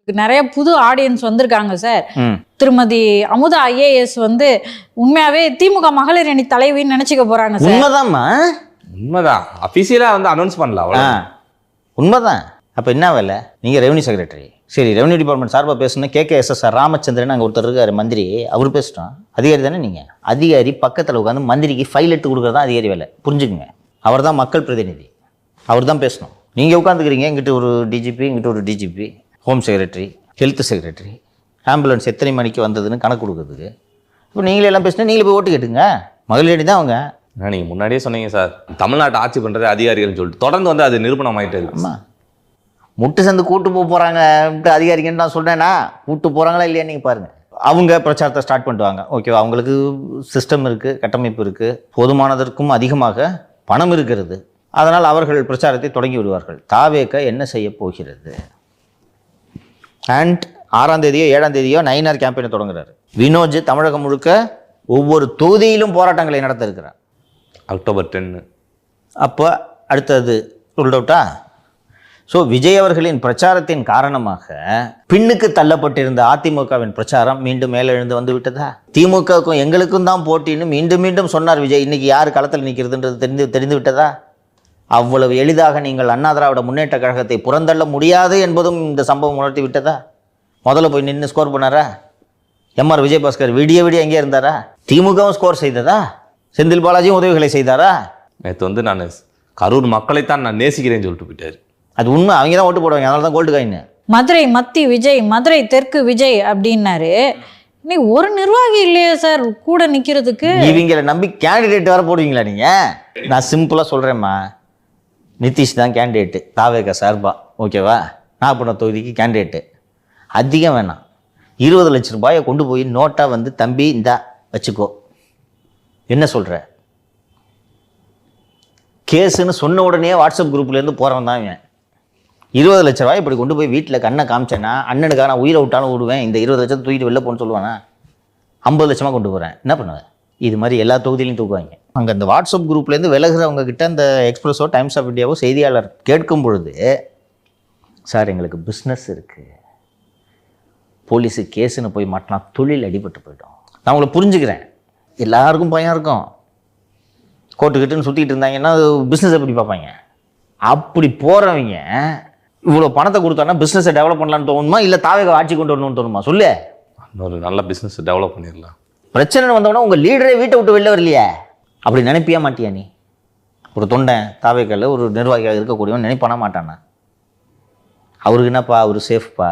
நிறைய புது ஆடியன்ஸ் வந்திருக்காங்க சார். ம் திருமதி அமுதா ஐஏஎஸ் வந்து உண்மையாவே திமுக மகளிர் அணி தலைவின்னு நினைச்சுக்க போறாங்க சார். உண்மைதாம்மா. உண்மைதான். அஃபீஷியலாக வந்து அனௌன்ஸ் பண்ணல. ஆ உண்மைதான். அப்போ என்ன வேலை? நீங்கள் ரெவன்யூ செக்ரட்டரி, சரி ரெவன்யூ டிபார்ட்மெண்ட் சார்பாக பேசணும். KKSSR ராமச்சந்திரன் அங்கே ஒருத்தர் இருக்கார் மந்திரி, அவர் பேசிட்டோம். அதிகாரி தானே நீங்கள்? அதிகாரி பக்கத்தில் உட்காந்து மந்திரிக்கு ஃபைல் எடுத்து கொடுக்குறது தான் அதிகாரி வேலை. புரிஞ்சுக்குங்க. அவர் தான் மக்கள் பிரதிநிதி, அவர் தான் பேசணும். நீங்கள் உட்காந்துக்கிறீங்க, இங்கிட்ட ஒரு டிஜிபி, இங்கிட்ட ஒரு DGP, home secretary, health secretary, ambulance எத்தனை மணிக்கு வந்ததுன்னு கணக்கு கொடுக்குறதுக்கு. இப்போ நீங்களே எல்லாம் பேசினா நீங்களே போய் ஓட்டு கேட்டுங்க. மகளிர் தான் அவங்க. நீங்கள் முன்னாடியே சொன்னீங்க சார், தமிழ்நாட்டை ஆட்சி பண்ணுறது அதிகாரிகள்னு சொல்லிட்டு தொடர்ந்து வந்து அது நிரூபணம் ஆகிட்டு. ஆமாம், முட்டு சந்து கூட்டு போகிறாங்க அதிகாரிங்கன்னு நான் சொல்கிறேன்னா, கூட்டு போகிறாங்களா இல்லையா நீங்கள் பாருங்கள். அவங்க பிரச்சாரத்தை ஸ்டார்ட் பண்ணுவாங்க. ஓகேவா, அவங்களுக்கு சிஸ்டம் இருக்குது, கட்டமைப்பு இருக்குது, போதுமானதற்கும் அதிகமாக பணம் இருக்கிறது. அதனால் அவர்கள் பிரச்சாரத்தை தொடங்கி விடுவார்கள். தாவேக என்ன செய்ய போகிறது? அண்ட் 6ஆம் தேதியோ 7ஆம் தேதியோ நயினார் கேம்பெயினை தொடங்குறாரு. வினோஜ் தமிழகம் முழுக்க ஒவ்வொரு தொகுதியிலும் போராட்டங்களை நடத்த இருக்கிறார். அக்டோபர் 10. அப்போ அடுத்தது ரூல்ட் அவுட்டா? ஸோ விஜய் அவர்களின் பிரச்சாரத்தின் காரணமாக பின்னுக்கு தள்ளப்பட்டிருந்த அதிமுகவின் பிரச்சாரம் மீண்டும் மேலெழுந்து வந்து விட்டதா? திமுகவுக்கும் எங்களுக்கும் தான் போட்டின்னு மீண்டும் மீண்டும் சொன்னார் விஜய். இன்னைக்கு யார் களத்தில் நிற்கிறதுன்றது தெரிந்து விட்டதா? அவ்வளவு எளிதாக நீங்கள் அண்ணா திராவிட முன்னேற்ற கழகத்தை புறந்தள்ள முடியாது என்பதும் இந்த சம்பவம் உணர்த்தி விட்டதா? முதல்ல போய் நின்று ஸ்கோர் பண்ணாரா? எம்ஆர் விஜயபாஸ்கர் விடிய எங்கே இருந்தாரா? திமுகவும் ஸ்கோர் செய்ததா? செந்தில் பாலாஜியும் உதவிகளை செய்தாரா? நேற்று வந்து நான் கரூர் மக்களைத்தான் நான் நேசிக்கிறேன்னு சொல்லிட்டு போயிட்டாரு. அது உண்மை. அவங்க தான் ஓட்டு போடுவாங்க, அதனால தான் கோல்டு காயின். மதுரை மத்தி விஜய், மதுரை தெற்கு விஜய் அப்படின்னாரு. இன்னைக்கு ஒரு நிர்வாகி இல்லையா சார் கூட நிற்கிறதுக்கு? இவங்களை நம்பி கேண்டிடேட் வர போடுவீங்களா நீங்கள்? நான் சிம்பிளாக சொல்கிறேம்மா, நிதிஷ் தான் கேண்டிடேட்டு தாவேக சார்பா, ஓகேவா? நாகப்பட்டினம் தொகுதிக்கு கேண்டிடேட்டு. அதிகம் வேணாம், 20 லட்ச ரூபாயை கொண்டு போய் நோட்டாக வந்து தம்பி இந்தா வச்சுக்கோ, என்ன சொல்கிற? கேஸுன்னு சொன்ன உடனே வாட்ஸ்அப் குரூப்லேருந்து போகிறவன் தான் இவன். 20 லட்ச ரூபாய் இப்படி கொண்டு போய் வீட்டில் கண்ணை காமிச்சேன்னா, அண்ணனுக்காக நான் உயிரை விட்டாலும் விடுவேன், இந்த 20 லட்சத்தை தூக்கிட்டு வெளில போன்னு சொல்லுவானா? 50 லட்சமாக கொண்டு போகிறேன், என்ன பண்ணுவேன்? இது மாதிரி எல்லா தொகுதியிலையும் தூக்குவாங்க. அங்கே அந்த வாட்ஸ்அப் குரூப்லேருந்து விலகிறவங்க கிட்ட அந்த எக்ஸ்பிரஸோ டைம்ஸ் ஆஃப் இந்தியாவோ செய்தியாளர் கேட்கும் பொழுது, சார் எங்களுக்கு பிஸ்னஸ் இருக்குது, போலீஸு கேஸுன்னு போய் மாட்டினா தொழில் அடிபட்டு போய்ட்டோம். நான் உங்களை புரிஞ்சுக்கிறேன், எல்லாருக்கும் பயம் இருக்கும். கோர்ட்டுக்கிட்டுன்னு சுற்றிக்கிட்டு இருந்தாங்கன்னா பிஸ்னஸ் எப்படி பார்ப்பாங்க? அப்படி போகிறவங்க இவ்வளோ பணத்தை கொடுத்தாங்கன்னா பிஸ்னஸை டெவலப் பண்ணலான்னு தோணுமா, இல்லை தாவேக ஆட்சி கொண்டு வரணும்னு தோணுமா? சொல்லு. ஒரு நல்ல பிஸ்னஸ் டெவலப் பண்ணிடலாம். பிரச்சனை வந்தோன்னா உங்கள் லீடரே வீட்டை விட்டு வெளில வரலையே, அப்படி நினைப்பியா மாட்டியா? நீ ஒரு தொண்டன் தாவேகல்ல ஒரு நிர்வாகியாக இருக்கக்கூடியவன் நினைப்பானா மாட்டானா? அவருக்கு என்னப்பா, அவர் சேஃப்ப்பா.